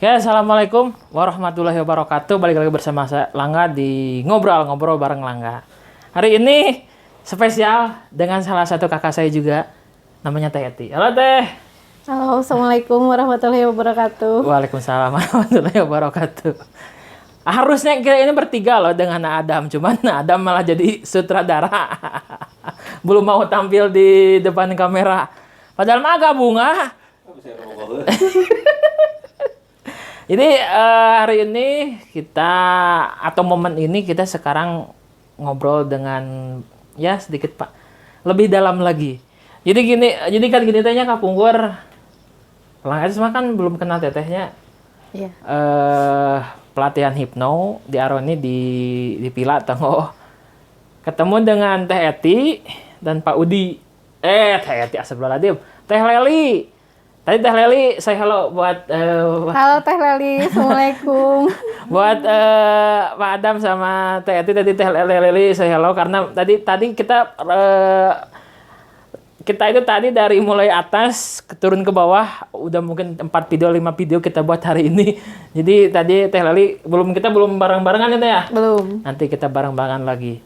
Oke, assalamualaikum warahmatullahi wabarakatuh. Balik lagi bersama saya Langga di ngobrol bareng Langga. Hari ini spesial dengan salah satu kakak saya juga, namanya Teh Eti. Halo Teh. Halo, assalamualaikum warahmatullahi wabarakatuh. Waalaikumsalam warahmatullahi wabarakatuh. Harusnya kita ini bertiga loh dengan Adam, cuman Adam malah jadi sutradara. Belum mau tampil di depan kamera. Padahal mah agak bunga. Jadi hari ini kita atau momen ini kita sekarang ngobrol dengan ya sedikit Pak lebih dalam lagi. Jadi kan gini tehnya Kak Punggur. Lang itu semua kan belum kenal tetehnya. Iya. Pelatihan hipno di Aroni di Pila Tenggo. Ketemu dengan Teh Eti dan Pak Udi. Teh Eti astagfirullahaladzim. Teh Leli. Tadi Teh Leli, saya halo buat Halo Teh Leli, assalamualaikum. buat Pak Adam sama Teh Eti. Tadi Teh Leli saya halo karena tadi kita itu tadi dari mulai atas turun ke bawah udah mungkin 4 video 5 video kita buat hari ini. Jadi tadi Teh Leli kita belum bareng-barengan itu ya? Belum. Nanti kita bareng-barengan lagi.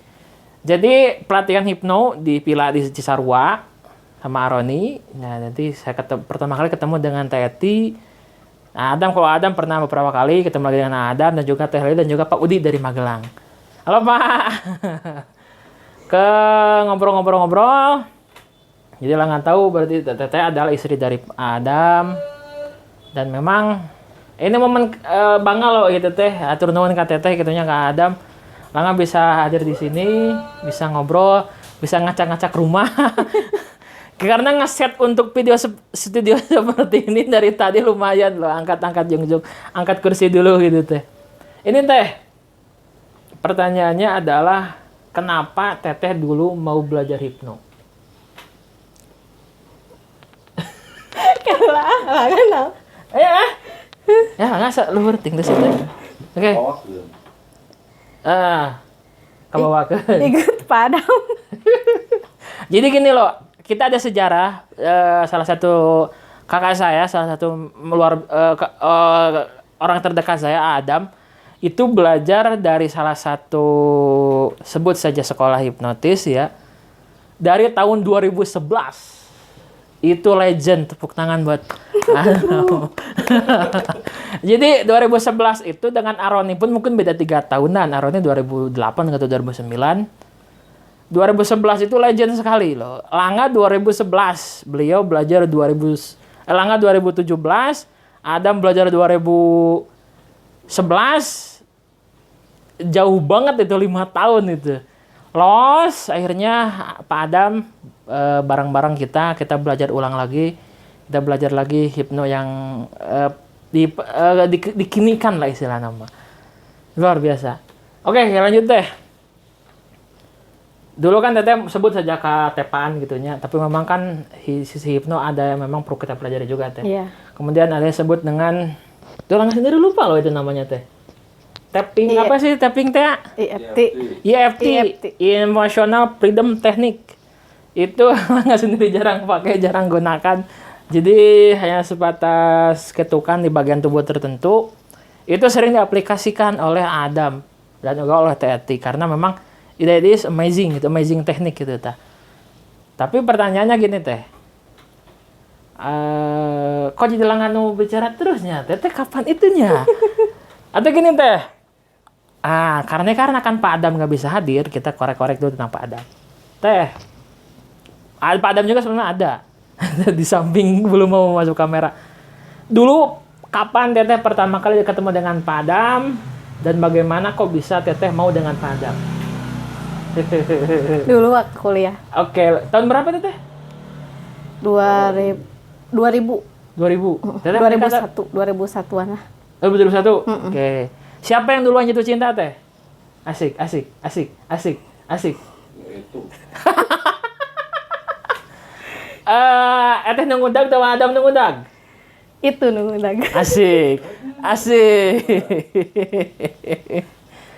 Jadi pelatihan hipno di Pila di Cisarua sama Aroni. Nah, nanti saya pertama kali ketemu dengan Teh Eti. Nah, kalau Adam pernah beberapa kali ketemu lagi dengan Adam dan juga Teh Leli dan juga Pak Udi dari Magelang. Halo Pak. Ke ngobrol-ngobrol. Jadi lah nggak tahu berarti Teteh adalah istri dari Adam. Dan memang ini momen bangga loh gitu Teh. Atur nuhun ka Teteh gitunya ka Adam. Langga bisa hadir di sini, bisa ngobrol, bisa ngacak-ngacak rumah. Karena ngeset untuk studio seperti ini dari tadi lumayan loh, angkat-angkat jung-jung, angkat kursi dulu gitu Teh. Ini Teh, pertanyaannya adalah kenapa Teteh dulu mau belajar hipno? Kenal. Ya nggak luhur ting di situ. Oke. Kamu wakil. Ikut padam. Jadi gini loh. Kita ada sejarah, salah satu kakak saya, salah satu orang terdekat saya, Adam, itu belajar dari salah satu, sebut saja sekolah hipnotis ya, dari tahun 2011. Itu legend, tepuk tangan buat Adam. Jadi 2011 itu dengan Aroni pun mungkin beda 3 tahunan, Aroni 2008 atau 2009. 2011 itu legend sekali loh. Langga 2011, beliau belajar Langga 2017, Adam belajar 2011. Jauh banget itu 5 tahun itu. Los, akhirnya Pak Adam bareng-bareng kita belajar ulang lagi. Kita belajar lagi hipno yang dikinikan lah istilah nama. Luar biasa. Oke, lanjut deh. Dulu kan Teteh sebut saja ketepaan gitunya, tapi memang kan sisi hipno ada yang memang perlu kita pelajari juga Teh. Iya. Kemudian ada yang sebut dengan, tuh Langga sendiri lupa loh itu namanya Teh. Tapping apa sih tapping Teh? EFT. Emotional Freedom Technique. Itu Langga sendiri jarang pakai, jarang gunakan. Jadi hanya sebatas ketukan di bagian tubuh tertentu. Itu sering diaplikasikan oleh Adam dan juga oleh Teh Eti karena memang it is amazing, itu amazing teknik gitu Teh. Tapi pertanyaannya gini Teh, kok jadi Langga nu bicara terusnya? Teteh kapan itunya? Atau gini Teh, karena kan Pak Adam nggak bisa hadir, kita korek-korek dulu tentang Pak Adam. Teh, Pak Adam juga sebenarnya ada di samping belum mau masuk kamera. Dulu kapan Teteh pertama kali ketemu dengan Pak Adam dan bagaimana kok bisa Teteh mau dengan Pak Adam? Dulu waktu kuliah. Oke, tahun berapa Teteh? 2000. 2001-an lah. 2001? Oke. Siapa yang duluan jatuh cinta Teh? Asik. Itu. Teteh nunggudag atau Adam nunggudag? Itu nunggudag. Asik.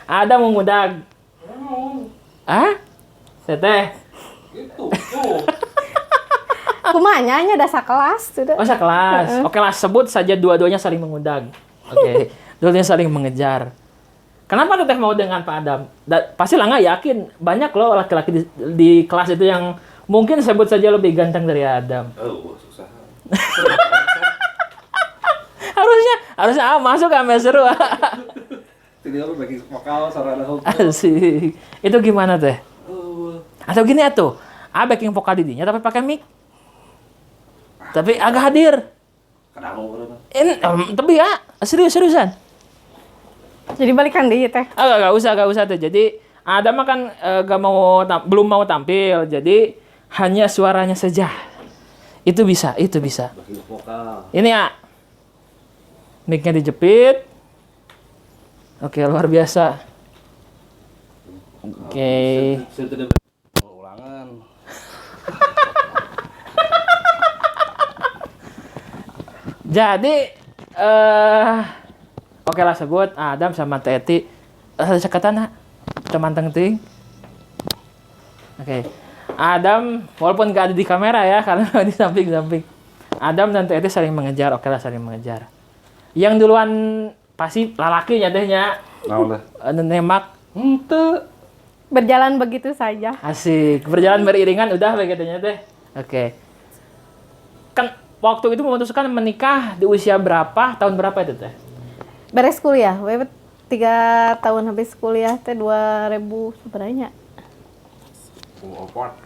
Adam nunggudag. Teteh? Itu. Aku mah nyanyi ada sakelas sudah. Oh, sekelas. Oke lah, sebut saja dua-duanya saling mengundang. Oke, dulunya saling mengejar. Kenapa teteh mau dengan Pak Adam? Pasti Langga yakin banyak loh laki-laki di kelas itu yang mungkin sebut saja lebih ganteng dari Adam. Oh, susah. harusnya masuk kami seru. Tidak apa bagi vokal sarana hukum. Asik. Itu gimana teh? Oh, Atau gini atuh, backing vokal didinya tapi pakai mic. Tapi agak hadir. kadang urang. Tapi ya serius-seriusan. Jadi balikan deh teh. Gak usah tuh. Jadi Adam mah kan belum mau tampil, jadi hanya suaranya saja. Itu bisa. Bagi vokal. Ini ya, mic-nya dijepit. Oke, luar biasa. Oke. Saya tidak ulangan. Jadi, oke lah sebut Adam sama Teti. Sekatan teman tengting. Oke. Adam, walaupun gak ada di kamera ya, karena di samping-samping. Adam dan Teti saling mengejar. Oke lah, saling mengejar. Yang duluan pasti lalakinya tehnya. Nah, udah. Nembak. Henteu. Berjalan begitu saja. Asik. Berjalan beriringan udah begitunya teh. Oke. Kan waktu itu memutuskan menikah di usia berapa? Tahun berapa itu teh? Beres kuliah, 3 tahun habis kuliah teh 2000 sebenarnya.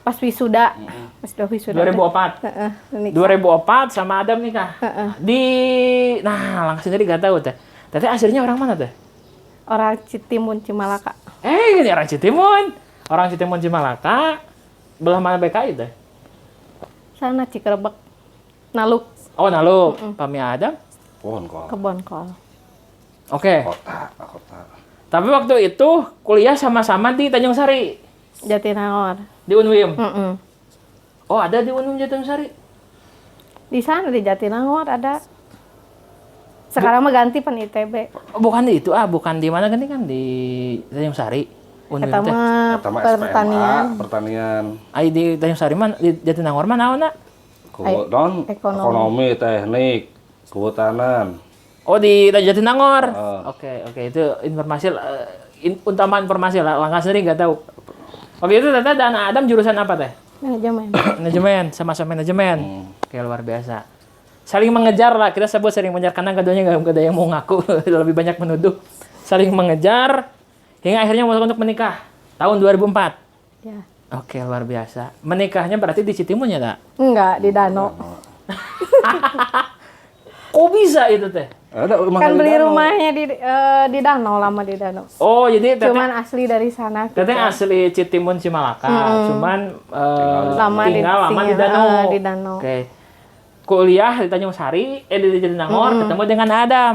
Pas wisuda. Pas udah wisuda. 2004. Heeh, nikah. 2004 sama Adam nikah. Nah, langsung sendiri gak tahu teh. Tete aslinya orang mana teh? Orang Citimun Cimalaka. Ini orang Citimun. Orang Citimun Cimalaka. Belah mana BKI teh? Sana Cikerebek. Naluk Oh, Naluk. Pami Adam. Pohon kok. Kebon kol. Oke. Kota. Tapi waktu itu kuliah sama-sama di Tanjung Sari. Jatinangor. Di Unwim. Mm-mm. Oh, ada di Unwim Tanjung Sari. Di sana di Jatinangor ada. Sekarang mah ganti pen ITB. Oh, bukan di itu, bukan di mana gini kan di Tanjung Sari. Unwim Kata teh. mah Kata mah pertanian. pertanian. Ai di Tanjung Sari man di Jatinangor mana naonna? Non ekonomi, teknik, kehutanan. Oh, di Jatinangor. Oh. Oke, itu informasi utama informasi lah, Langga sendiri nggak tahu. Oke, itu Tete dan Adam jurusan apa teh? Manajemen. Manajemen, sama-sama manajemen. Oke, luar biasa. Saling mengejar lah, kita sebut saling mengejar karena keduanya nggak ada yang mau ngaku, lebih banyak menuduh. Saling mengejar hingga akhirnya memutuskan untuk menikah tahun 2004. Ya. Oke, luar biasa. Menikahnya berarti di Citimun ya, tak? Enggak, di danau. Kok bisa itu teh? Ada rumah Kan di beli danau. rumahnya di danau, lama di danau. Oh, jadi Tete Cuman asli dari sana. Teteh gitu. asli Citimun Cimalaka, cuman Lama tinggal lama di danau. Di danau. Oke. Kuliah di Tanjung Sari, di Jatinangor, ketemu dengan Adam.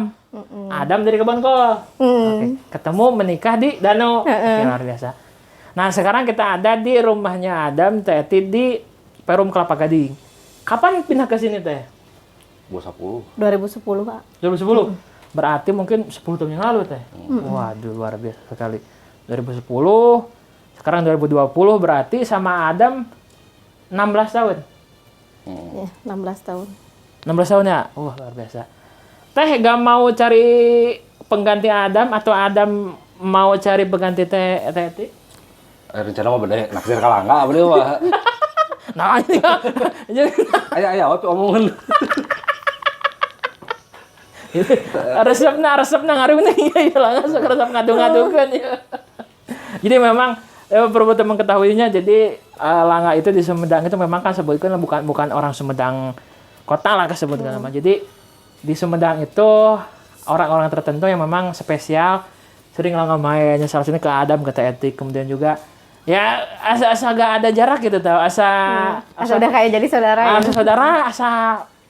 Adam dari Kebon Kol. Oke. Ketemu menikah di danau. Oke, luar biasa. Nah, sekarang kita ada di rumahnya Adam, Teti di Perum Kelapa Gading. Kapan pindah ke sini teh? 2010. 2010, Pak. 2010. Berarti mungkin 10 tahun yang lalu teh. Waduh, luar biasa sekali. 2010, sekarang 2020 berarti sama Adam 16 tahun. Ya, 16 tahun. 16 tahun ya? Wah, luar biasa. Teh gak mau cari pengganti Adam atau Adam mau cari pengganti Teti? Rencana mah beda naksir ka Langga abdi mah. Nah, ini Aya apa omongan. resepna ngaruh nih ya lah resep ngadu-ngadukeun ya. Jadi memang perlu teman ketahuinya, jadi Langga itu di Sumedang itu memang kan sebutkan bukan orang Sumedang kota lah kesebutkan nama. Jadi di Sumedang itu orang-orang tertentu yang memang spesial sering Langga mainnya, salah satunya ke Adam, ke Teti, kemudian juga ya asa gak ada jarak gitu tau, asa udah kayak jadi saudara ya. asa saudara, asa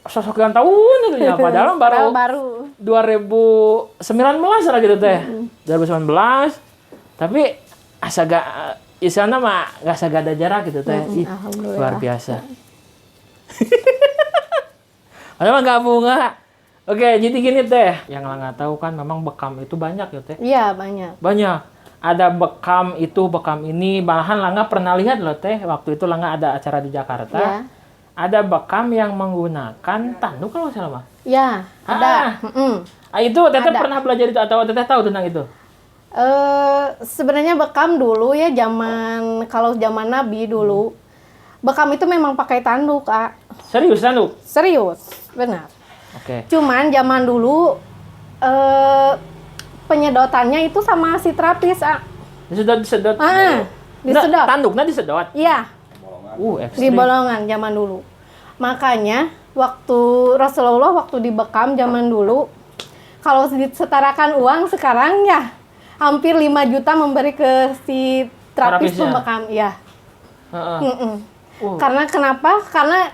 sekian tahun itu ya, padahal baru 2019 lah gitu teh. 2019 tapi asa gak isana mah gak asa gak ada jarak gitu teh. Ih, Alhamdulillah. luar biasa. Padahal gak bunga. Oke, jadi gini teh, yang Langga tahu kan memang bekam itu banyak ya teh. Iya, banyak. Banyak. Ada bekam itu, bekam ini. Malahan Langga pernah lihat loh teh, waktu itu Langga ada acara di Jakarta. Ya. Ada bekam yang menggunakan tanduk kalau nggak salah mah. Ya, ada. Itu teteh Ada. pernah belajar itu atau teteh tahu tentang itu? Sebenarnya bekam dulu ya kalau zaman Nabi dulu, bekam itu memang pakai tanduk, Kak. Serius tanduk? Serius, benar. Oke. Cuman zaman dulu penyedotannya itu sama si terapis, Kak. Disedot. Disedot. Tanduknya disedot. Iya, di Ekstrim. bolongan zaman dulu. Makanya waktu Rasulullah waktu dibekam zaman dulu, kalau disetarakan uang sekarang ya hampir 5 juta memberi ke si terapis Terapisnya. pembekam, ya. Heeh. Mm-mm. Karena kenapa? Karena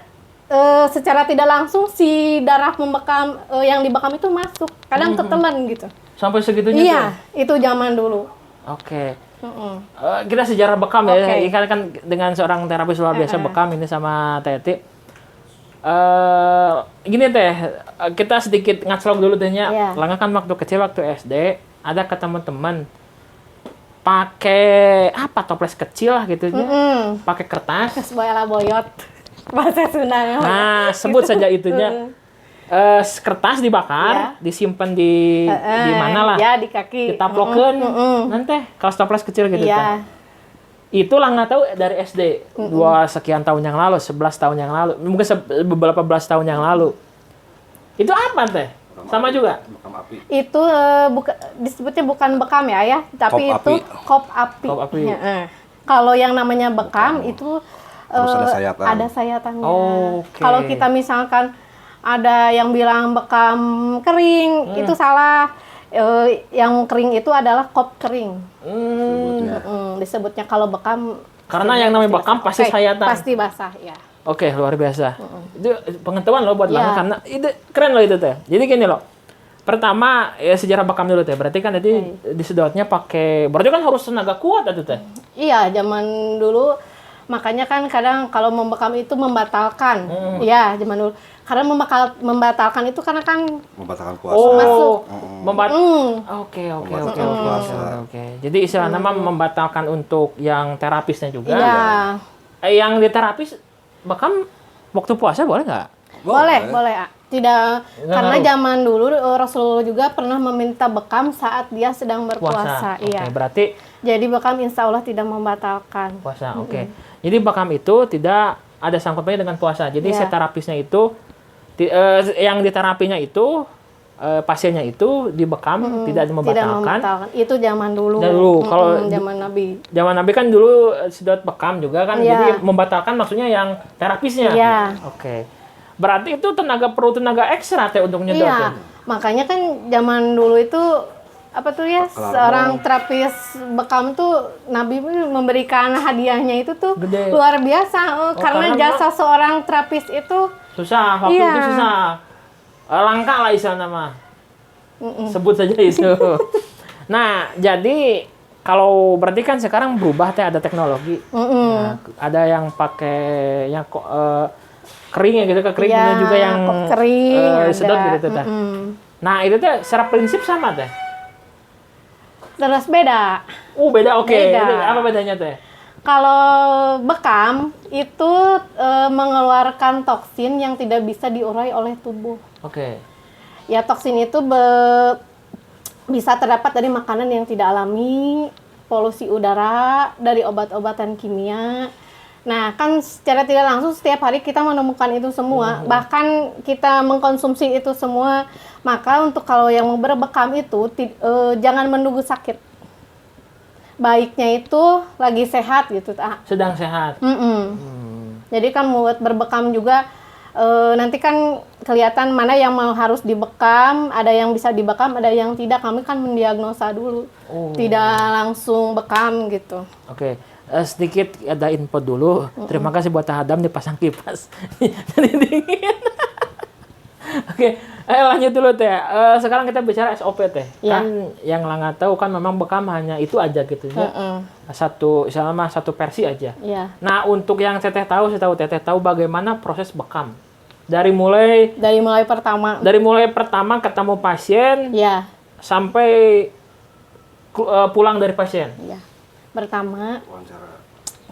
secara tidak langsung si darah membekam yang dibekam itu masuk, kadang ketelan gitu. Sampai segitunya Iya, tuh. itu zaman dulu. Oke. Mm-mm. Kita sejarah bekam ya. Oke. Kan dengan seorang terapis luar biasa bekam ini sama Teti. Gini teh, kita sedikit ngaclok dulu tehnya. Iya. Langga kan waktu kecil waktu SD ada ketemu teman pakai apa toples kecil lah gitu pakai kertas. Terus boyala boyot bahasa Sunda. Nah, sebut saja itunya. Kertas dibakar, disimpan di mana lah. Ya, di kaki. Ditaplokeun. Nanti kaos toples kecil gitu Iya. teh. Itu lah nggak tahu dari SD 2 sekian tahun yang lalu, 11 tahun yang lalu, mungkin beberapa belas tahun yang lalu. Itu apa teh? Sama juga. Bekam api. Itu disebutnya bukan bekam ya, tapi Kop itu api. kop api. Kop api. Heeh. Kalau yang namanya bekam itu Harus ada sayatan. ada sayatannya. Oke. Kalau kita misalkan ada yang bilang bekam kering, itu salah. Yang kering itu adalah kop kering. Sebutnya. Disebutnya kalau bekam. Karena yang namanya bekam pasti Oke, sayatan. Pasti basah, ya. Oke, luar biasa. Itu pengetahuan loh buat Iya. Lana karena itu keren loh itu teh. Jadi gini loh. Pertama, ya sejarah bekam dulu teh. Berarti kan tadi disedotnya pakai, berarti kan harus tenaga kuat itu teh. Iya, zaman dulu makanya kan kadang kalau membekam itu membatalkan. Iya, zaman dulu. Karena membatalkan itu karena kan Membatalkan puasa. Masuk. Oke. Membatalkan puasa. Oke. Jadi istilah nama membatalkan untuk yang terapisnya juga. iya. Yang di terapis bekam waktu puasa boleh nggak? Boleh, ah. Tidak, karena ngaruh. zaman dulu Rasulullah juga pernah meminta bekam saat dia sedang berpuasa. Puasa. Oke, Iya. berarti Jadi bekam insya Allah tidak membatalkan. puasa. Oke. Jadi bekam itu tidak ada sangkut pautnya dengan puasa. Jadi Iya. si terapisnya itu yang diterapinya itu pasiennya itu dibekam tidak Tidak membatalkan. membatalkan. Itu zaman dulu. Dulu, kalau zaman Nabi. Zaman Nabi kan dulu sedot bekam juga kan. Iya. Jadi membatalkan maksudnya yang terapisnya. Iya. Oke. Berarti itu perlu tenaga ekstra teh untuk nyedot. Iya. ya? Makanya kan zaman dulu itu apa tuh ya, seorang terapis bekam tuh Nabi memberikan hadiahnya itu tuh Gede. luar biasa. Karena karena jasa seorang terapis itu Susah, waktu Iya. itu susah. Langka lah istilahnya mah. Sebut saja itu. Nah, jadi kalau berarti kan sekarang berubah teh ada teknologi. Nah, ada yang pakai yang kering ya gitu, kering ya, juga yang kop kering sedot ada. gitu teh. Nah, itu teh secara prinsip sama teh. Terus beda. Beda oke. Beda. Apa bedanya teh? Kalau bekam itu mengeluarkan toksin yang tidak bisa diurai oleh tubuh. Oke. Ya, toksin itu bisa terdapat dari makanan yang tidak alami, polusi udara, dari obat-obatan kimia. Nah, kan secara tidak langsung setiap hari kita menemukan itu semua. Bahkan kita mengkonsumsi itu semua. Maka untuk kalau yang mau berbekam itu jangan menunggu sakit. Baiknya itu lagi sehat gitu. Sedang sehat. Jadi kan buat berbekam juga nanti kan kelihatan mana yang mau harus dibekam, ada yang bisa dibekam, ada yang tidak. Kami kan mendiagnosa dulu, tidak langsung bekam gitu. Oke. Sedikit ada info dulu. Terima kasih buat Adam dipasang kipas. Jadi dingin. Oke, lanjut dulu teh. Sekarang kita bicara SOP teh. Ya. Kan yang Langa tahu kan memang bekam hanya itu aja gitu ya. Satu versi aja. Ya. Nah, untuk yang teteh tahu, teteh tahu bagaimana proses bekam. Dari mulai Dari mulai pertama ketemu pasien ya. sampai pulang dari pasien. Ya. Pertama Wawancara.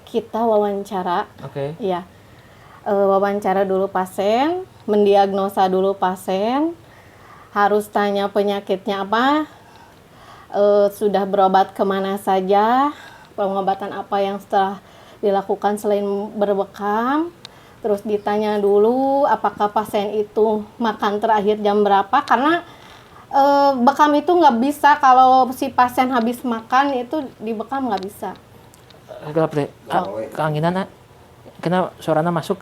kita wawancara, Oke. ya. Wawancara dulu pasien, mendiagnosa dulu pasien. harus tanya penyakitnya apa, sudah berobat kemana saja, pengobatan apa yang setelah dilakukan selain berbekam. Terus ditanya dulu apakah pasien itu makan terakhir jam berapa, karena bekam itu nggak bisa kalau si pasien habis makan itu dibekam, nggak bisa. Gelap deh. Keanginan, kena suaranya masuk.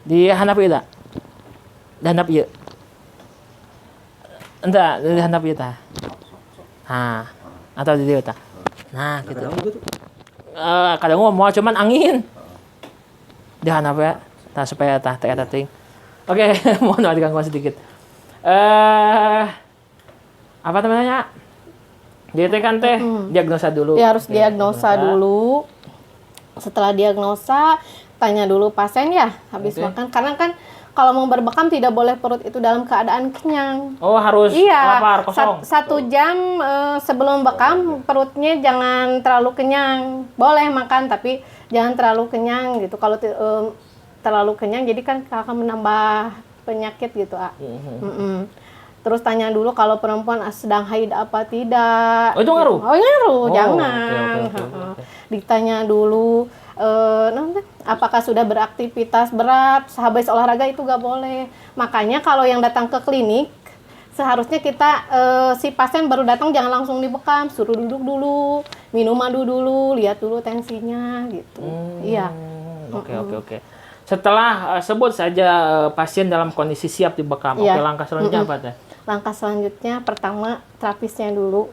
Di handap ieu tah? Di handap ieu. Entah, di handap ieu tah. Nah, atau di dieu tah. Nah, gitu. Kadang mau cuman angin. Di handap ya. Tah supaya tah teh eta ting. Oke, mohon maaf diganggu sedikit. Apa namanya? Dia teh kan teh diagnosa dulu. Ya harus diagnosa dulu. Setelah diagnosa, tanya dulu pasien ya habis makan. Karena kan kalau mau berbekam tidak boleh perut itu dalam keadaan kenyang. Oh, harus lapar, kosong. 1 jam sebelum bekam perutnya jangan terlalu kenyang. Boleh makan tapi jangan terlalu kenyang gitu. Kalau terlalu kenyang jadi kan akan menambah penyakit gitu. Terus tanya dulu kalau perempuan sedang haid apa tidak. Oh, itu ngaruh? Oh, ngaruh, Oh, jangan. oke. Ditanya dulu apakah sudah beraktivitas berat, habis olahraga itu nggak boleh. Makanya kalau yang datang ke klinik, seharusnya kita si pasien baru datang jangan langsung dibekam, suruh duduk dulu, minum madu dulu, lihat dulu tensinya gitu. Iya. Oke. Setelah sebut saja pasien dalam kondisi siap dibekam. Iya. Oke, langkah selanjutnya apa teh? Langkah selanjutnya pertama terapisnya dulu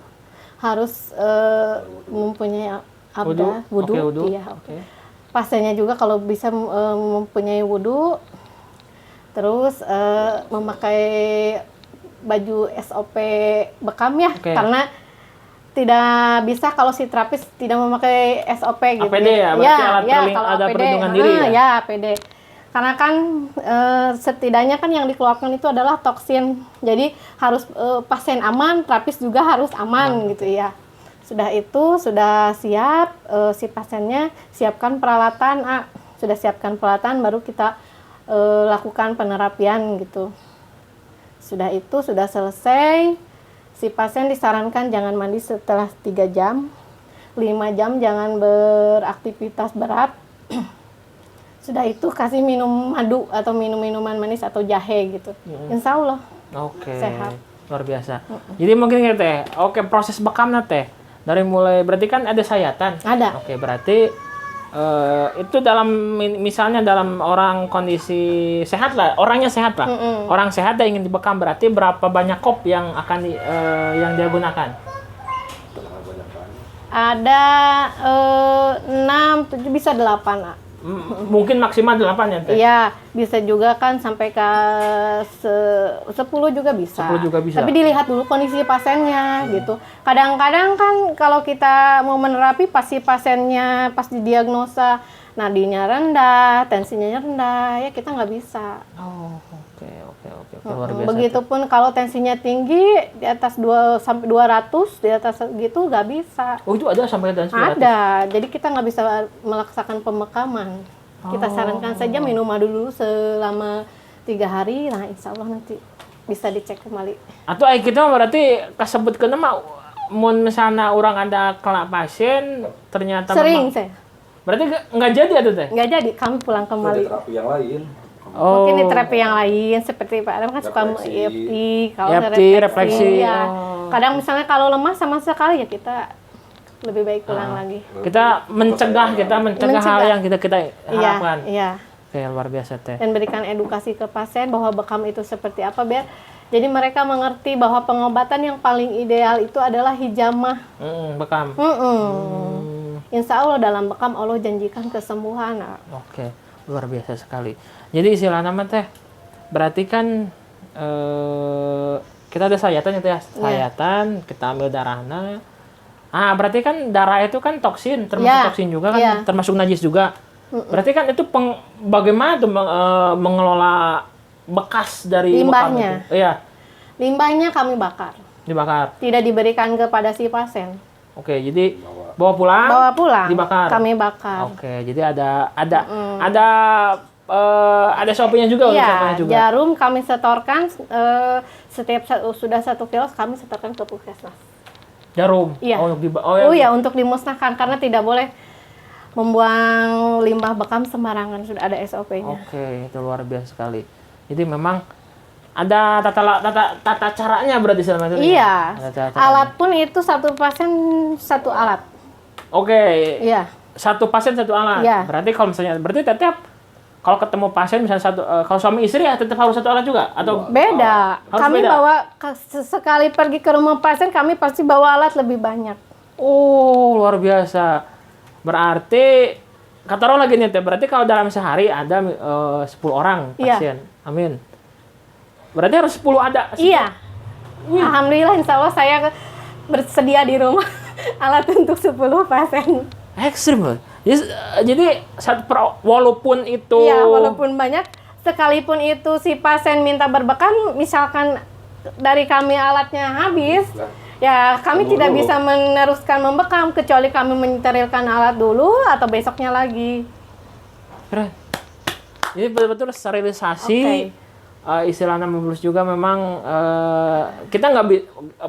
harus mempunyai wudu. Oke, wudu. Iya. Pasiennya juga kalau bisa mempunyai wudu, terus memakai baju SOP bekam ya, karena tidak bisa kalau si terapis tidak memakai SOP gitu. APD ya, berarti ada APD, perlindungan diri ya? Ya, APD. Karena kan setidaknya kan yang dikeluarkan itu adalah toksin. Jadi harus pasien aman, terapis juga harus aman gitu ya. Sudah itu, sudah siap si pasiennya, siapkan peralatan. Sudah siapkan peralatan baru kita lakukan penerapian gitu. Sudah itu, sudah selesai. Si pasien disarankan jangan mandi setelah 3 jam. 5 jam jangan beraktivitas berat. Sudah itu kasih minum madu atau minum minuman manis atau jahe gitu. Insya Allah sehat. Luar biasa. Jadi mungkin ya teh, proses bekamnya teh dari mulai berarti kan ada sayatan. Ada. Oke, berarti itu dalam misalnya dalam orang kondisi sehat lah, orangnya sehat lah. Orang sehat dan ingin dibekam berarti berapa banyak kop yang akan yang dia gunakan? Ada 6, 7 bisa 8. Mungkin maksimal 8 ya teh? Iya, bisa juga kan sampai ke 10 juga bisa. 10 juga bisa. Tapi dilihat dulu kondisi pasiennya gitu. Kadang-kadang kan kalau kita mau menerapi pasti pasiennya pas didiagnosa nadinya rendah, tensinya rendah, ya kita nggak bisa. Oh, oke. Luar biasa. Begitupun kalau tensinya tinggi di atas 2 sampai 200, di atas gitu nggak bisa. Oh, itu ada sampai tensi 200? Ada, jadi kita nggak bisa melaksanakan pemekaman. Kita sarankan saja minum madu dulu selama 3 hari, nah insya Allah nanti bisa dicek kembali. Atau kita berarti kasebutkeun mah mun misalnya orang ada kelak pasien ternyata Sering memang, saya. berarti nggak jadi atau teh? Nggak jadi, kami pulang kembali. Terapi yang lain. Mungkin di terapi yang lain seperti Pak Adam kan suka Refleksi. EFT, kalau EFT, refleksi. ya. Kadang misalnya kalau lemah sama sekali ya kita lebih baik pulang lagi. Kita mencegah hal yang kita harapkan. Iya. Oke, luar biasa teh. Dan berikan edukasi ke pasien bahwa bekam itu seperti apa biar jadi mereka mengerti bahwa pengobatan yang paling ideal itu adalah hijamah. Bekam. Insya Allah dalam bekam Allah janjikan kesembuhan. Oke, luar biasa sekali. Jadi istilah nama teh berarti kan kita ada sayatan ya teh, sayatan, kita ambil darahnya. Berarti kan darah itu kan toksin, termasuk toksin juga kan, termasuk najis juga. Berarti kan itu bagaimana tuh mengelola bekas dari limbahnya. bekam itu? Iya. Limbahnya kami bakar. Dibakar. Tidak diberikan kepada si pasien. Oke, jadi bawa pulang, Bawa pulang. dibakar. Kami bakar. Oke, jadi ada ada SOP-nya juga untuk Iya, sampahnya juga. jarum kami setorkan setiap sudah 1 kilo kami setorkan ke puskesmas. Jarum. Iya. Oh, Oh ya, untuk dimusnahkan karena tidak boleh membuang limbah bekam sembarangan, sudah ada SOP-nya. Oke, itu luar biasa sekali. Jadi memang ada tata caranya berarti selama itu. Iya. Ada caranya. Alat pun itu satu pasien satu alat. Oke. Iya. Satu pasien satu alat. Iya. Berarti kalau misalnya tetap kalau ketemu pasien misalnya satu kalau suami istri ya tetap harus satu alat juga atau Beda. Harus Kami beda? bawa sekali pergi ke rumah pasien kami pasti bawa alat lebih banyak. Oh, luar biasa. Berarti kata orang lagi nih, Teh, berarti kalau dalam sehari ada 10 orang Iya. pasien. Amin. Berarti harus 10 ada. Iya. Alhamdulillah insya Allah saya bersedia di rumah alat untuk 10 pasien. Ekstrim loh. Jadi walaupun itu Iya, walaupun banyak, sekalipun itu si pasien minta berbekam, misalkan dari kami alatnya habis, ya kami Tunggu tidak dulu. bisa meneruskan membekam, kecuali kami mensterilkan alat dulu atau besoknya lagi. keren. Jadi betul-betul sterilisasi. Istilahnya membulus juga memang kita nggak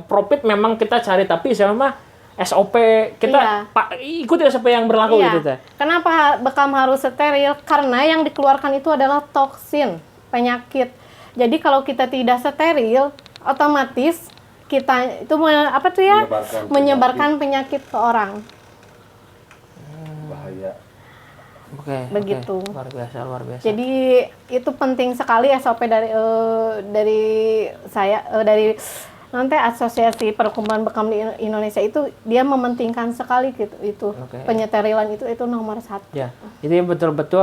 profit memang kita cari, tapi istilahnya mah SOP kita Iya. ikuti SOP yang berlaku gitu, Teh. Kenapa bekam harus steril? Karena yang dikeluarkan itu adalah toksin, penyakit. Jadi kalau kita tidak steril, otomatis kita itu menyebarkan penyakit ke orang. Bahaya. Oke. Begitu. Luar biasa. Jadi itu penting sekali SOP dari saya dari nanti Asosiasi Perkumpulan Bekam di Indonesia itu dia mementingkan sekali gitu itu. Oke. Penyerilan itu nomor 1. Ya, jadi betul-betul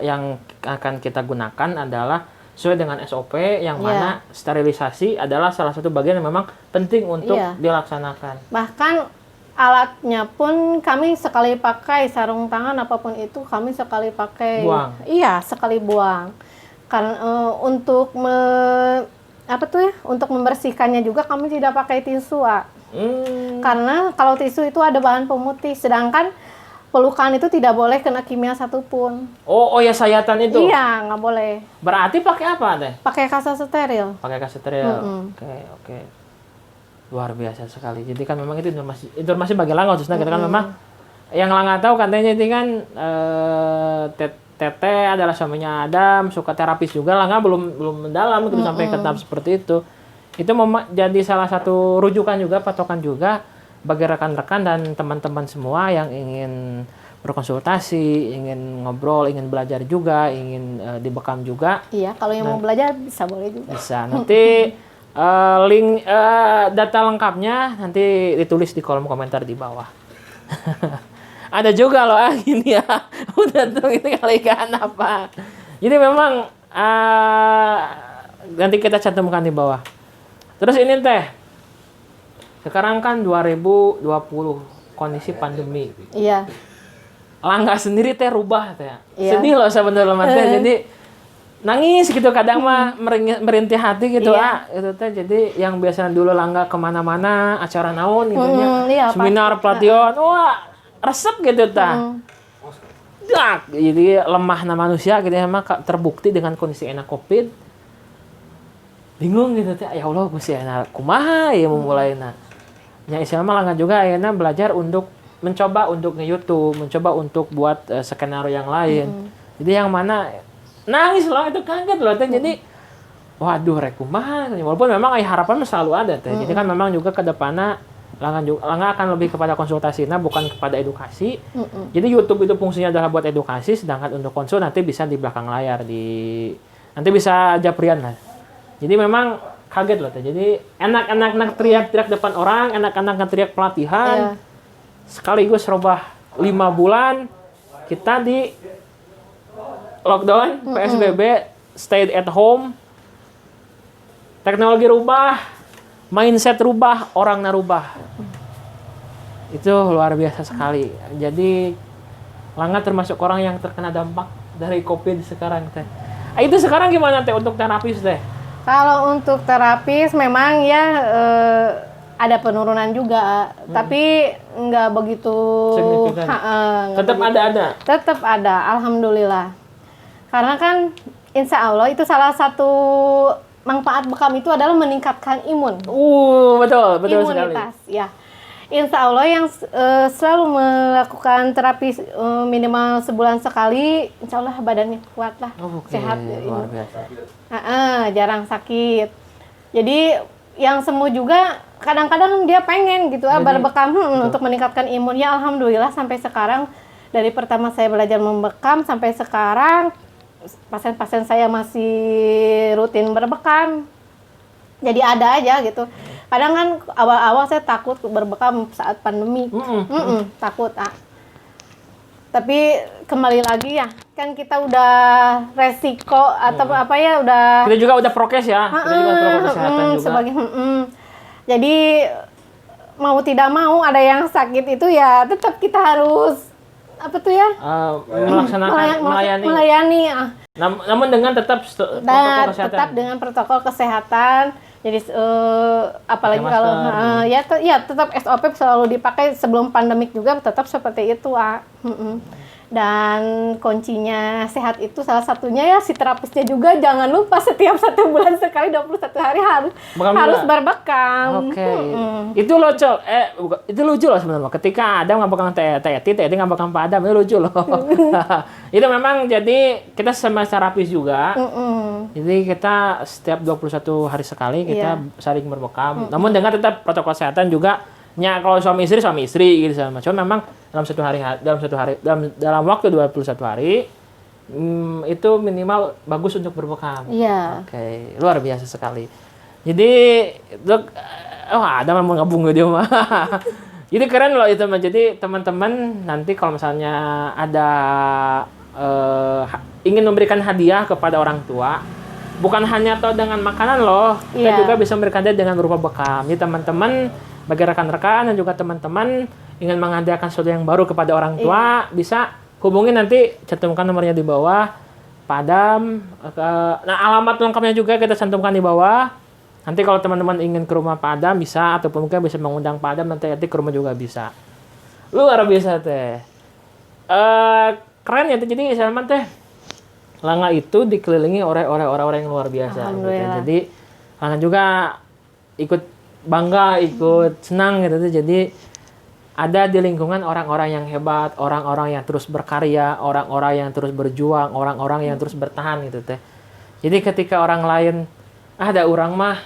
yang akan kita gunakan adalah sesuai dengan SOP yang mana sterilisasi adalah salah satu bagian yang memang penting untuk dilaksanakan. Bahkan alatnya pun kami sekali pakai, sarung tangan apapun itu kami sekali pakai. Buang. Iya, sekali buang. Karena untuk untuk membersihkannya juga kami tidak pakai tisu, Karena kalau tisu itu ada bahan pemutih, sedangkan pelukan itu tidak boleh kena kimia satupun. Oh ya, sayatan itu. Iya, nggak boleh. Berarti pakai apa, Teh? Pakai kasa steril. Pakai kaset steril. Oke. Luar biasa sekali. Jadi kan memang itu informasi bagi Langga khususnya kita kan memang yang Langga tahu katanya itu kan Tete adalah suaminya Adam, suka terapis juga. Langga belum mendalam gitu sampai ke tahap seperti itu. Itu jadi salah satu rujukan juga, patokan juga bagi rekan-rekan dan teman-teman semua yang ingin berkonsultasi, ingin ngobrol, ingin belajar juga, ingin dibekam juga. Iya, kalau yang mau belajar bisa boleh juga. Bisa. Nanti link data lengkapnya nanti ditulis di kolom komentar di bawah. Ada juga loh gini ya. Udah tuh ini kali kan apa. Jadi memang nanti kita cantumkan di bawah. Terus ini Teh. Sekarang kan 2020 kondisi pandemi. Iya. Langga sendiri Teh rubah Teh. Iya. Sedih loh sebenarnya Teh. Jadi nangis gitu kadang mah merintih hati gitu gitu Teh. Jadi yang biasanya dulu Langga kemana-mana acara naon gitu ya. Seminar pelatihan. Wah, resep gitu Teh. Jadi lemahna manusia gitu emang terbukti dengan kondisi enak Covid. Bingung gitu Teh. Ya Allah Gusti enak kumaha ya memulainya. Ya Islam Langga juga akhirnya belajar untuk mencoba untuk nge-YouTube, mencoba untuk buat skenario yang lain. Jadi yang mana nangis loh itu kaget loh Teh. Jadi waduh rek kumaha. Walaupun memang harapan selalu ada Teh. Jadi kan memang juga ke depannya Langga akan lebih kepada konsultasi, bukan kepada edukasi. Jadi YouTube itu fungsinya adalah buat edukasi, sedangkan untuk konsul nanti bisa di belakang layar, nanti bisa japrian lah. Jadi memang kaget loh Teh. Jadi enak-enak teriak-teriak depan orang, enak-enak teriak pelatihan. Sekaligus robah 5 bulan kita di lockdown, PSBB, stay at home. Teknologi rubah, mindset rubah, orang narubah. Itu luar biasa sekali. Jadi Langga termasuk orang yang terkena dampak dari Covid sekarang Teh. Itu sekarang gimana Teh untuk terapis Teh? Kalau untuk terapis memang ya ada penurunan juga, tapi nggak begitu Signifikan. Tetap ada. Tetap ada, alhamdulillah. Karena kan insya Allah itu salah satu manfaat bekam itu adalah meningkatkan imun. Betul sekali. Imunitas, ya. Insya Allah yang selalu melakukan terapi minimal sebulan sekali, insya Allah badannya kuat lah, sehat. Luar biasa. Jarang sakit. Jadi yang sembuh juga kadang-kadang dia pengen gitu berbekam untuk meningkatkan imun. Ya alhamdulillah sampai sekarang dari pertama saya belajar membekam sampai sekarang pasien-pasien saya masih rutin berbekam. Jadi ada aja gitu. Kadang kan awal-awal saya takut berbekam saat pandemi. Takut. Tapi kembali lagi ya, kan kita udah resiko atau apa ya udah. Kita juga udah prokes ya. Kita juga prokes kesehatan juga. Jadi mau tidak mau ada yang sakit itu ya tetap kita harus apa tuh ya? Melayani. Namun dengan tetap protokol kesehatan. Tetap dengan protokol kesehatan. Jadi apalagi kalau ya tetap SOP selalu dipakai sebelum pandemik juga tetap seperti itu. Dan kuncinya sehat itu salah satunya ya si terapisnya juga jangan lupa setiap 1 bulan sekali 21 hari harus berbekam. Oke. Itu lucu. Itu lucu loh sebenarnya. Ketika Adam nggak bakal Teti nggak bakal Pak Adam, itu lucu loh. Itu memang jadi kita sama terapis juga. Jadi kita setiap 21 hari sekali kita saling berbekam. Namun dengan tetap protokol kesehatan juga. Ya kalau suami istri gitu sama. Cuma memang dalam waktu 21 hari itu minimal bagus untuk berbekam. Iya. Oke, luar biasa sekali. Jadi ada mau gabung dia mah. Jadi keren loh itu mah. Jadi teman-teman nanti kalau misalnya ada ingin memberikan hadiah kepada orang tua, bukan hanya atau dengan makanan loh, kita juga bisa memberikan hadiah dengan berupa bekam. Jadi teman-teman bagi rekan-rekan dan juga teman-teman ingin menghadiahkan sesuatu yang baru kepada orang tua, bisa hubungi nanti, cantumkan nomornya di bawah, Pak Adam. Nah, alamat lengkapnya juga kita cantumkan di bawah. Nanti kalau teman-teman ingin ke rumah Pak Adam bisa, ataupun mungkin bisa mengundang Pak Adam nanti ke rumah juga bisa. Luar biasa teh. Keren ya, jadi Salman teh. Langa itu dikelilingi oleh orang-orang yang luar biasa. Gitu. Jadi Langa juga ikut bangga, ikut senang gitu. Jadi ada di lingkungan orang-orang yang hebat, orang-orang yang terus berkarya, orang-orang yang terus berjuang, orang-orang yang terus bertahan gitu teh. Jadi ketika orang lain ada orang mah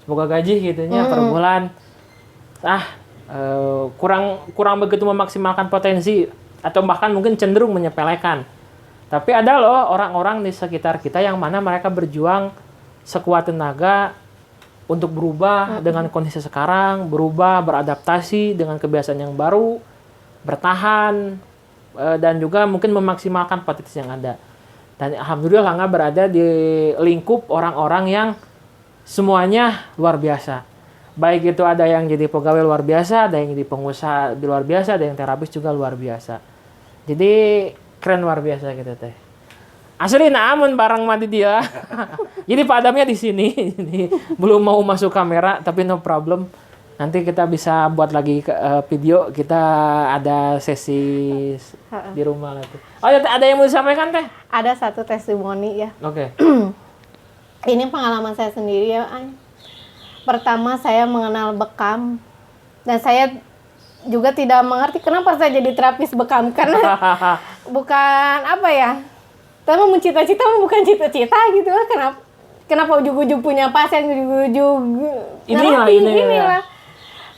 semoga gaji gitunya per bulan kurang begitu memaksimalkan potensi atau bahkan mungkin cenderung menyepelekan. Tapi ada loh orang-orang di sekitar kita yang mana mereka berjuang sekuat tenaga untuk berubah dengan kondisi sekarang, berubah, beradaptasi dengan kebiasaan yang baru, bertahan, dan juga mungkin memaksimalkan potensi yang ada. Dan alhamdulillah Langa berada di lingkup orang-orang yang semuanya luar biasa. Baik itu ada yang jadi pegawai luar biasa, ada yang jadi pengusaha luar biasa, ada yang terapis juga luar biasa. Jadi keren luar biasa gitu teh. Asli namun barang mati dia. Jadi Pak Adamnya di sini. Belum mau masuk kamera tapi no problem. Nanti kita bisa buat lagi video, kita ada sesi di rumah lah tuh. Oh, ada yang mau disampaikan teh? Ada satu testimoni ya. Oke. Ini pengalaman saya sendiri ya. Pertama saya mengenal bekam dan saya juga tidak mengerti kenapa saya jadi terapis bekam karena bukan apa ya. Tapi mencita-cita bukan cita-cita gitu lah. Kenapa ujung-ujung punya pasien, ujung-ujung inilah.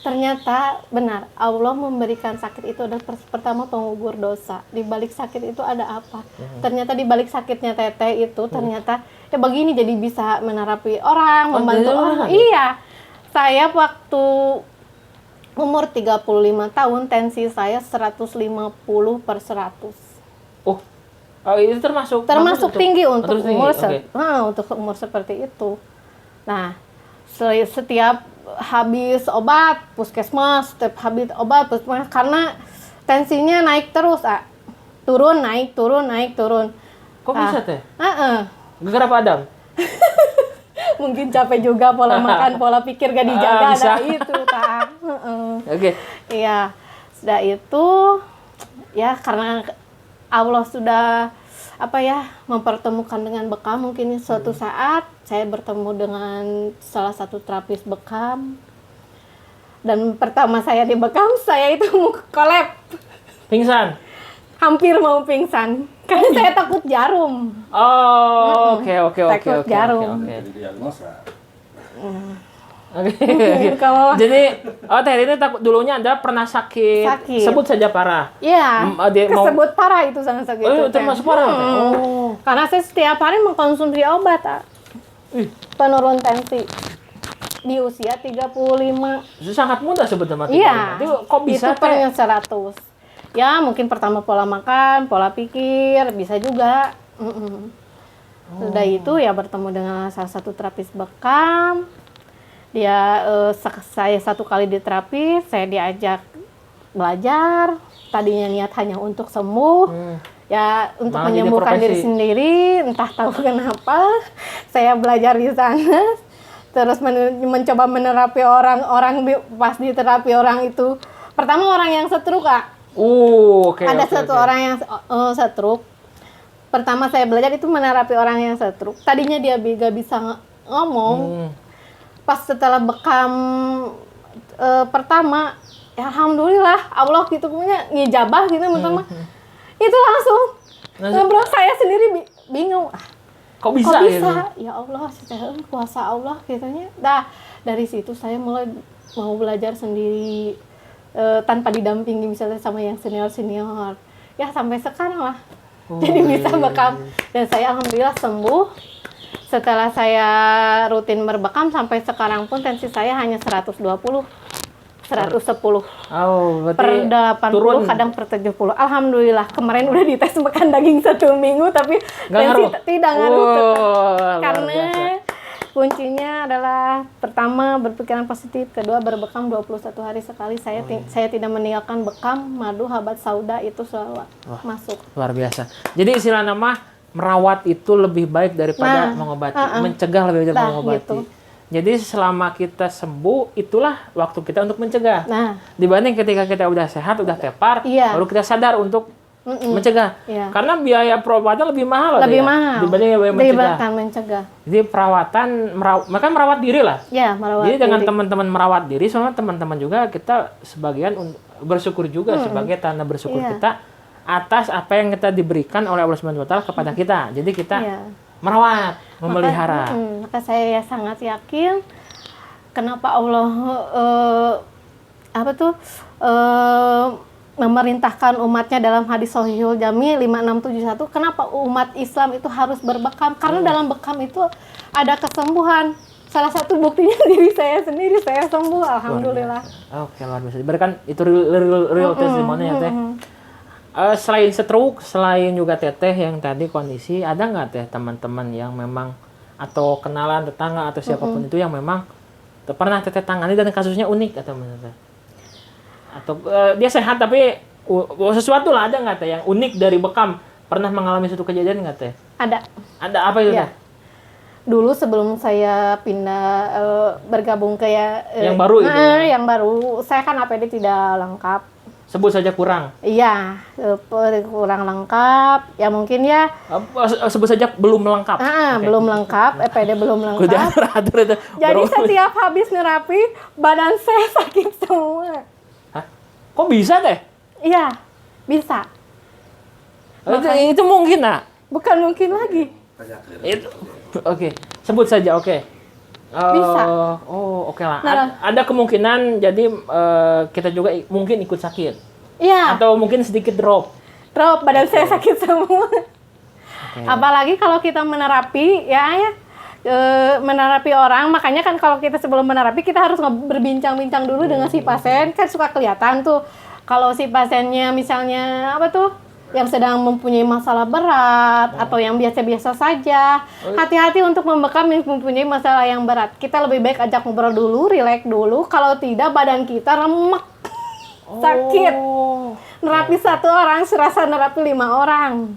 Ternyata benar, Allah memberikan sakit itu adalah pertama pengubur dosa. Di balik sakit itu ada apa? Ternyata di balik sakitnya Teteh itu ternyata ya begini jadi bisa menerapi orang, membantu orang. Iya. Saya waktu umur 35 tahun tensi saya 150/100. Oh, itu termasuk tinggi untuk umur okay. Untuk umur seperti itu. Nah, setiap habis obat puskesmas, karena tensinya naik terus, turun naik turun. Kok bisa teh? Gara-gara Pak Adam? Mungkin capek juga pola makan, pola pikir gak dijaga, bisa. ada itu tak. Oke. Iya, sudah itu ya karena Allah sudah mempertemukan dengan bekam. Mungkin suatu saat saya bertemu dengan salah satu terapis bekam, dan pertama saya di bekam saya itu mau kolab, Pingsan. hampir mau pingsan karena saya takut jarum. Oh, oke. Takut jarum. Jadi diagnosa. Oke. Kalau Jadi, Teh ini takut dulunya Anda pernah sakit. Sakit. Sebut saja parah. iya, Dia mau- kesebut parah itu sangat sakit. Oh, Teh. termasuk parah, Teh? Oh. Karena saya setiap hari mengkonsumsi obat, ah. Penurun tensi di usia 35. Itu sangat mudah sebetulnya. Iya. Itu kok bisa Itu per 100. Ya, mungkin pertama pola makan, pola pikir, bisa juga. Sudah itu ya bertemu dengan salah satu terapis bekam. Dia saya satu kali di terapi, saya diajak belajar. Tadinya niat hanya untuk sembuh. Ya, untuk Malah jadi menyembuhkan diri profesi. sendiri, entah tahu kenapa. Saya belajar di sana. Terus mencoba menerapi orang pas di terapi orang itu. Pertama orang yang stroke, Kak. Oke. Ada oke, satu oke. orang yang stroke. Pertama saya belajar itu menerapi orang yang stroke. Tadinya dia gak bisa ngomong. Pas setelah bekam pertama, ya alhamdulillah Allah gitu punya ngijabah gitu pertama. Itu langsung ngobrol, saya sendiri bingung. Kok bisa, Kok bisa? gitu? Ya Allah, kuasa Allah gitunya. Dah dari situ saya mulai mau belajar sendiri. Tanpa didampingi misalnya sama yang senior ya sampai sekarang lah. Jadi bisa bekam, dan saya alhamdulillah sembuh. Setelah saya rutin berbekam sampai sekarang pun tensi saya hanya 120 110 Oh, per berarti 80 turun. kadang per 70. Alhamdulillah kemarin udah dites makan daging 1 minggu tapi Nggak ngaruh? tidak ngaruh tetap. Luar Karena biasa. kuncinya adalah pertama berpikiran positif, kedua berbekam 21 hari sekali. Saya tidak meninggalkan bekam, madu, habat sauda itu selalu masuk. Luar biasa. Jadi istilah nama merawat itu lebih baik daripada Nah, mengobati, mencegah lebih baik daripada Nah, mengobati. gitu. Jadi selama kita sembuh, itulah waktu kita untuk mencegah. Nah, Dibanding ketika kita udah sehat, udah tepar, Iya. baru kita sadar untuk mencegah. Iya. Karena biaya perawatan lebih mahal. lebih ya, mahal dibanding biaya mencegah. dibandingkan mencegah. Jadi perawatan, maka merawat diri lah. Ya, merawat Jadi dengan diri. teman-teman merawat diri, sebenarnya teman-teman juga kita sebagian bersyukur juga sebagai tanda bersyukur Iya. kita atas apa yang kita diberikan oleh Allah Subhanahu wa taala kepada kita. Jadi kita Iya. merawat, memelihara. Maka saya sangat yakin kenapa Allah memerintahkan umatnya dalam hadis Sahihul Jami 5671, kenapa umat Islam itu harus berbekam? Karena dalam bekam itu ada kesembuhan. Salah satu buktinya diri saya sendiri, saya sembuh, alhamdulillah. Oke, luar biasa. Berarti kan itu real testimony ya, Teh. Selain stroke, selain juga Teteh yang tadi kondisi, ada nggak Teh teman-teman yang memang atau kenalan tetangga atau siapapun itu yang memang pernah Teteh tangani dan kasusnya unik atau mana Teh? Atau dia sehat tapi sesuatu lah, ada nggak Teh yang unik dari bekam? Pernah mengalami suatu kejadian nggak Teh? Ada. Ada apa itu Ya. Teh? Dulu sebelum saya pindah bergabung ke Yang baru itu? yang baru, saya kan APD tidak lengkap. Sebut saja kurang. Iya, kurang lengkap. Ya mungkin ya, Sebut saja belum lengkap. Oke. belum lengkap, EPD belum Udah lengkap. atur itu. Jadi Bro. setiap habis nerapi, badan saya sakit semua. Hah? Kok bisa Teh? Iya, bisa. Itu mungkin nak. Bukan mungkin lagi. Itu. Oke, sebut saja. Oke. Bisa. Oh, oke lah. Nah. Ada kemungkinan jadi kita juga mungkin ikut sakit Iya, atau mungkin sedikit drop. badan saya sakit semua. Oke. Apalagi kalau kita menerapi, menerapi orang, makanya kan kalau kita sebelum menerapi kita harus berbincang-bincang dulu dengan si pasien, kan suka kelihatan tuh kalau si pasiennya misalnya yang sedang mempunyai masalah berat atau yang biasa-biasa saja. Hati-hati untuk membekam yang mempunyai masalah yang berat. Kita lebih baik ajak ngobrol dulu, rileks dulu. Kalau tidak badan kita remek, sakit. Nerapi 1 orang serasa nerapi 5 orang.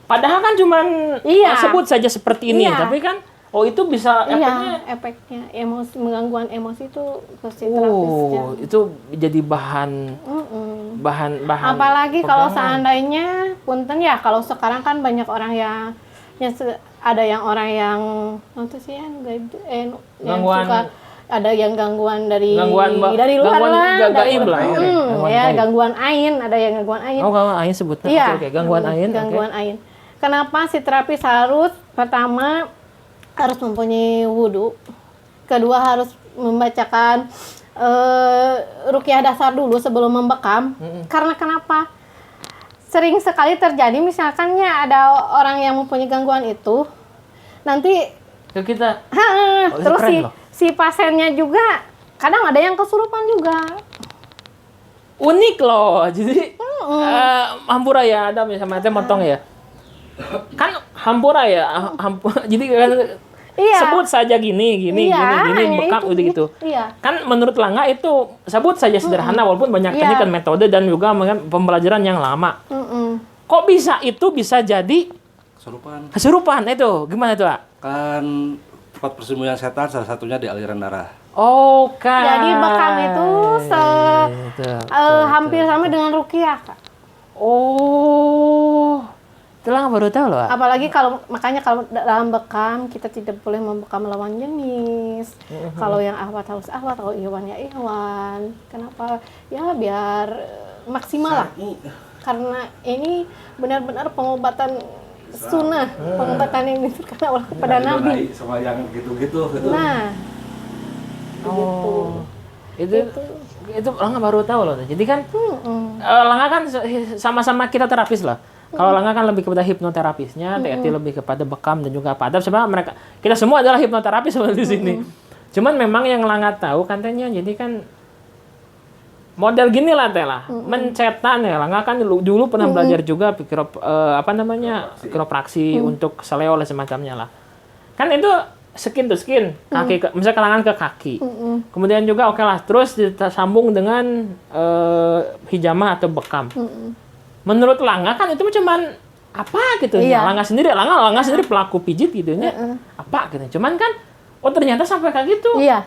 Padahal kan cuman Iya. sebut saja seperti ini, Iya. tapi kan Oh, itu bisa Iya, efeknya. efeknya emosi, gangguan emosi itu ke si terapisnya. Oh, itu jadi bahan bahan Apalagi kalau pegangan. seandainya punten ya, kalau sekarang kan banyak orang yang ada yang orang yang itu sih yang yang Gangguan- suka ada yang gangguan dari Gangguan dari luar gangguan lah, gaib lah ya. Gangguan ya gaib. gangguan ain, ada yang gangguan ain. Oh, gangguan ain sebutnya. Iya, Oke, gangguan ain. Oke. Gangguan ain. Kenapa si terapis harus pertama harus mempunyai wudhu, kedua harus membacakan ruqyah dasar dulu sebelum membekam. Karena kenapa? Sering sekali terjadi misalkannya ada orang yang mempunyai gangguan itu, nanti Ke kita. Oh, itu terus keren loh. si pasiennya juga kadang ada yang kesurupan juga. Unik loh. Jadi hampura ya Adam ya sama Teh motong ya. Kan hampura ya. Jadi kan Iya. sebut saja gini Iya, hanya bekam itu. udah gitu. Iya. Kan menurut Langga itu sebut saja sederhana walaupun banyak Iya. teknik dan metode dan juga pembelajaran yang lama. Kok bisa bisa jadi Kesurupan. kesurupan itu? Gimana tuh, Ak? Kan tempat persembunyian setan salah satunya di aliran darah. Oh, kan. Jadi bekam itu Itu, hampir sama dengan ruqyah, Kak. Oh. Itulah baru tahu loh. Ak. Apalagi makanya kalau dalam bekam kita tidak boleh membekam lawan jenis. Kalau yang ahwat harus ahwat, kalau ikhwan ya ikhwan. Kenapa? Ya biar maksimal lah. Karena ini benar-benar pengobatan sunnah, pengobatan yang diberikan oleh kepada Nabi. Sama yang gitu-gitu gitu. Nah, Oh. Itu Langga baru tahu loh. Jadi kan Langga kan sama-sama kita terapis lah. Kalau Langga kan lebih kepada hipnoterapisnya, Teti lebih kepada bekam dan juga Pak Adab. Sebenarnya kita semua adalah hipnoterapis di sini. Cuman memang yang Langga tahu katanya, jadi kan model gini lah Teh lah, mencetan ya. Langga kan dulu pernah belajar juga kiropraksi untuk seleo dan semacamnya lah. Kan itu skin to skin, kaki misalnya tangan ke kaki. Kemudian juga oke lah, terus disambung dengan hijamah atau bekam. Menurut Langga kan itu cuman apa gitu. Iya. Langga sendiri pelaku pijit gitu nya. Apa gitu. Cuman kan ternyata sampai kayak gitu. iya.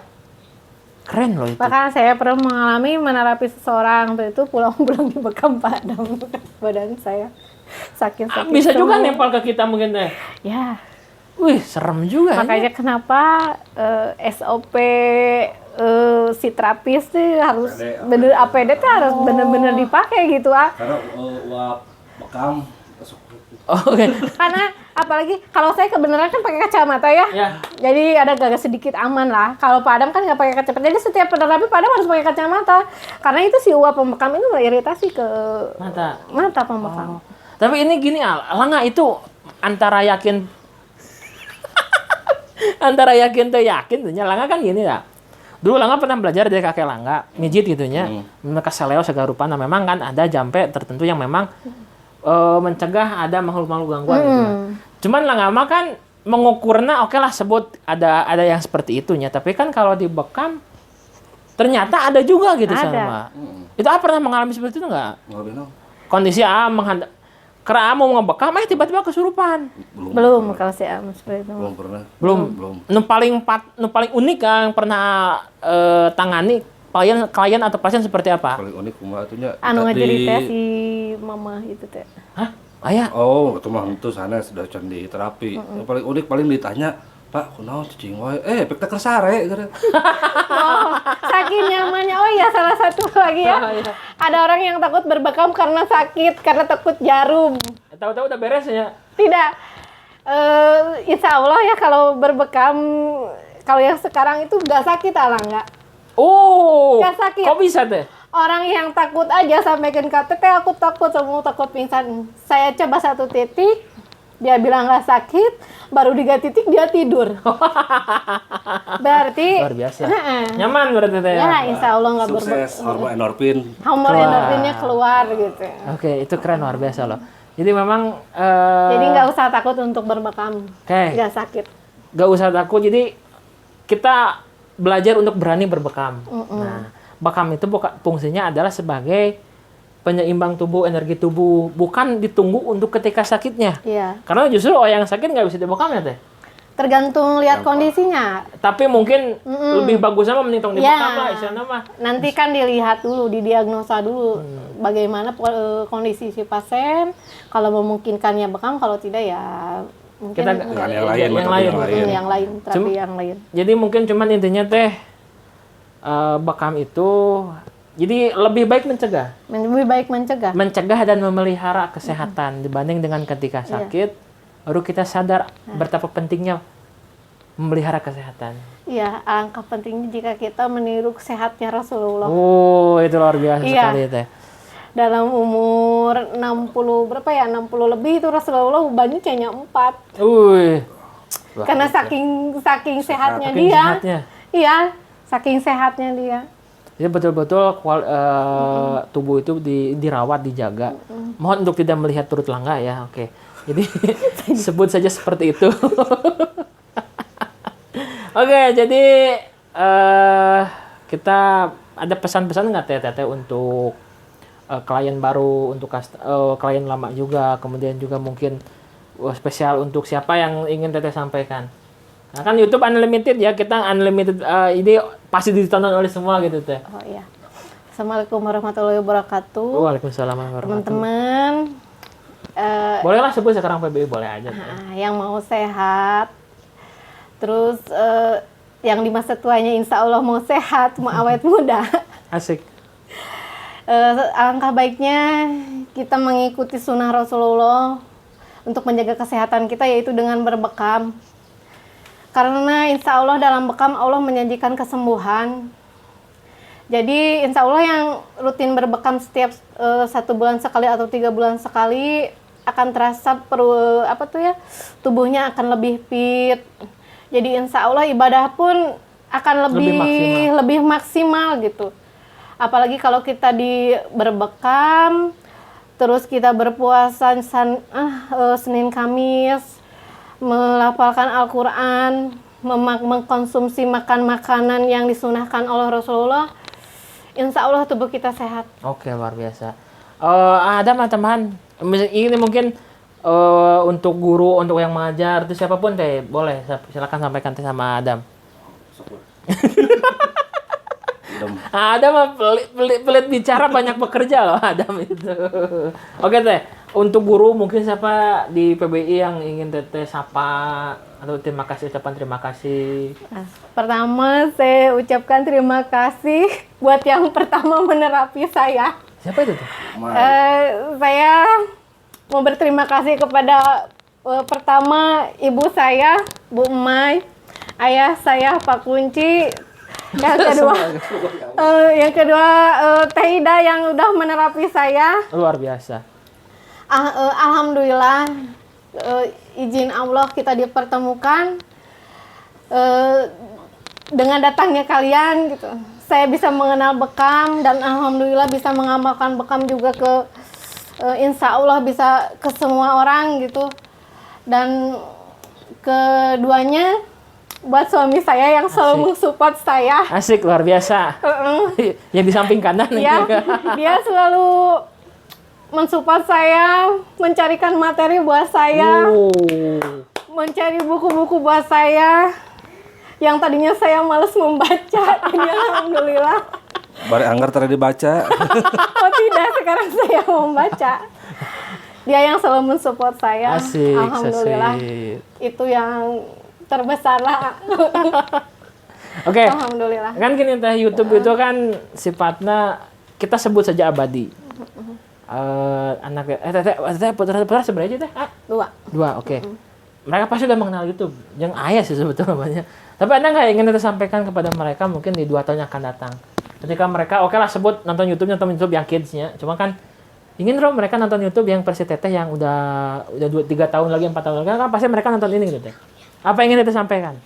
Keren loh itu. Bahkan saya pernah mengalami menerapi seseorang waktu itu pulang-pulang dibekam padam badan saya sakit-sakit. Bisa juga semua. nempel ke kita mungkin Teh. Ya, Wih, serem juga. makanya kenapa SOP si terapis tuh harus bener APD tuh harus bener-bener dipakai gitu ah. Karena uap bekam Oke. Karena apalagi kalau saya kebenaran kan pakai kacamata ya. Ya. Jadi agak sedikit aman lah. Kalau Pak Adam kan nggak pakai kacamata. Jadi setiap penerapi Pak Adam harus pakai kacamata. Karena itu si uap pembekam itu iritasi ke mata pembekam. Tapi ini gini Langga itu antara yakin tuh yakin tuh Langga kan gini ya. Dulu Langga pernah belajar dari kakek Langga, mijit gitu nya. Mereka seleo segala rupa. Nah, memang kan ada jampe tertentu yang memang mencegah ada makhluk-makhluk gangguan gitu. Cuman Langga mah kan mengukurnya oke lah sebut ada yang seperti itunya. Tapi kan kalau dibekam ternyata ada juga gitu Ada. sama. Itu pernah mengalami seperti itu enggak? nggak benar. Kondisi karena mau ngebekam tiba-tiba kesurupan. Belum kalau saya seperti itu. Belum pernah. Belum. Belum. Nu paling unik yang pernah tangani klien atau pasien seperti apa? Paling unik kumaha atunya. Anu ngacerita si mama itu teh. Hah? Ayah? Oh, itu mah itu sana sudah can di terapi. Yang paling unik paling ditanya, "Pak, kunaon cicing wae?" Pek teh sare gitu. Oh, saking nyamannya. Oh iya, salah satu lagi ya. Ada orang yang takut berbekam karena sakit, karena takut jarum. Tahu-tahu udah beres ya. Tidak. Insya Allah ya kalau berbekam, kalau yang sekarang itu nggak sakit nggak. Oh. Nggak sakit. Kok bisa teh? Orang yang takut aja sampaikan KTP, aku takut, semua takut pingsan. Saya coba 1 titik, dia bilang nggak sakit, baru 3 titik dia tidur. Berarti Luar biasa. Nyaman berarti teh. ya insya Allah nggak Sukses hormon endorfin. hormon endorfinnya keluar gitu. Oke, itu keren luar biasa loh. Jadi memang Jadi nggak usah takut untuk berbekam, Oke. nggak sakit. Gak usah takut. Jadi kita belajar untuk berani berbekam. Nah, bekam itu fungsinya adalah sebagai penyeimbang tubuh, energi tubuh, bukan ditunggu untuk ketika sakitnya. Iya. Karena justru orang yang sakit nggak bisa dibekam ya teh. Tergantung lihat kondisinya. Tapi mungkin lebih bagus sama menitong Ya. dibekam lah istilahnya mah. Nanti kan dilihat dulu, didiagnosa dulu bagaimana kondisi si pasien. Kalau memungkinkannya bekam, kalau tidak ya mungkin Kita Dengan yang lain, yang metode lain. yang lain. yang lain, terapi Cuma- yang lain. Jadi mungkin cuman intinya teh bekam itu jadi lebih baik mencegah. Lebih baik mencegah. Mencegah dan memelihara kesehatan dibanding dengan ketika sakit baru kita sadar betapa pentingnya memelihara kesehatan. Iya, alangkah pentingnya jika kita meniru sehatnya Rasulullah. Oh, itu luar biasa Iya. sekali teh. Dalam umur 60 berapa ya? 60 lebih itu Rasulullah ubannya hanya 4. Wih, Karena saking sehatnya saking dia. sehatnya. Iya, saking sehatnya dia. Jadi betul-betul tubuh itu dirawat, dijaga. Mohon untuk tidak melihat turut langga ya, oke. Jadi sebut saja seperti itu. Oke, jadi kita ada pesan-pesan nggak Teteh untuk klien baru, untuk klien lama juga, kemudian juga mungkin spesial untuk siapa yang ingin Teteh sampaikan? Nah, kan YouTube unlimited ya, kita unlimited ini pasti ditonton oleh semua gitu Teh. Oh iya. Assalamualaikum warahmatullahi wabarakatuh. Waalaikumsalam warahmatullahi wabarakatuh. Teman-teman, Bolehlah sebut sekarang PBI boleh aja. Teh. yang mau sehat, terus yang di masa tuanya insya Allah mau sehat, mau awet muda. Asik. Alangkah baiknya kita mengikuti sunnah Rasulullah untuk menjaga kesehatan kita, yaitu dengan berbekam. Karena insya Allah dalam bekam Allah menjanjikan kesembuhan. Jadi insya Allah yang rutin berbekam setiap 1 bulan sekali atau 3 bulan sekali akan terasa tubuhnya akan lebih fit. Jadi insya Allah ibadah pun akan lebih maksimal gitu. Apalagi kalau kita berbekam, terus kita berpuasa Senin Kamis, melafalkan Al-Quran, mengkonsumsi makanan yang disunahkan oleh Rasulullah, insya Allah tubuh kita sehat. Oke, luar biasa. Ada teman, ini mungkin untuk guru, untuk yang mengajar, itu siapapun Teh, boleh silakan sampaikan Teh sama Adam. Adam pelit bicara, banyak bekerja loh Adam itu. Oke Teh, untuk guru mungkin siapa di PBI yang ingin Teteh sapa atau ucapan terima kasih. Nah, pertama saya ucapkan terima kasih buat yang pertama menerapi saya. Siapa itu Teh? Saya mau berterima kasih kepada pertama ibu saya, Bu Emai, ayah saya Pak Kunci, yang kedua Teh Ida yang udah menerapi saya. Luar biasa. Alhamdulillah, izin Allah kita dipertemukan dengan datangnya kalian gitu. Saya bisa mengenal bekam dan alhamdulillah bisa mengamalkan bekam juga insya Allah bisa ke semua orang gitu. Dan keduanya buat suami saya yang selalu mensupport saya. Asik, luar biasa. Yang di samping kanan. Ya, dia selalu mensupport saya, mencarikan materi buat saya, mencari buku-buku buat saya, yang tadinya saya malas membaca. Jadi alhamdulillah. Bari anggar tadi dibaca. Oh tidak, sekarang saya mau membaca. Dia yang selalu mensupport saya. Asik, alhamdulillah. asik. Itu yang terbesar lah. Oke. Alhamdulillah. Kan gini Teh, YouTube itu kan sifatnya kita sebut saja abadi. Teteh putra sebenarnya Teh? 2, oke. Mereka pasti udah mengenal YouTube. Yang ayah sih sebetulnya banyak. Tapi Anda nggak ingin Teteh sampaikan kepada mereka mungkin di 2 tahun yang akan datang. Ketika mereka, oke lah sebut nonton YouTube yang kids-nya. Cuma kan ingin dong mereka nonton YouTube yang versi Teteh yang udah 2-3 tahun lagi, 4 tahun lagi, kan pasti mereka nonton ini gitu Teh. Apa yang ingin Teteh sampaikan?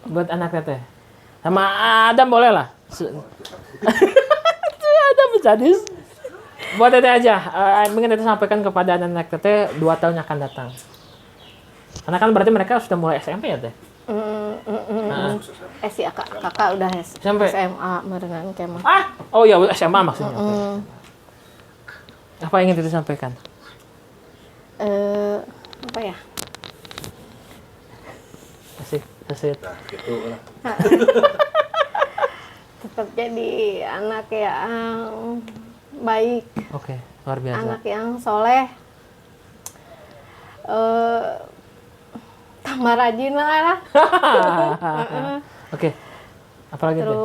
Buat anak Teteh. Sama Adam boleh lah. Adam sadis. Buat Teteh aja. Ingin Teteh sampaikan kepada anak Teteh 2 tahun yang akan datang. Karena kan berarti mereka sudah mulai SMP ya Teh? Si kakak udah Sampai? SMA merenang kemah. Oh iya SMA maksudnya. Apa yang ingin Teteh sampaikan? Apa ya? Asik, asik. Nah, gitu lah. Tetap jadi anak yang baik, Oke, luar biasa. anak yang soleh, tambah rajin lah. Oke. Apalagi tuh? Terus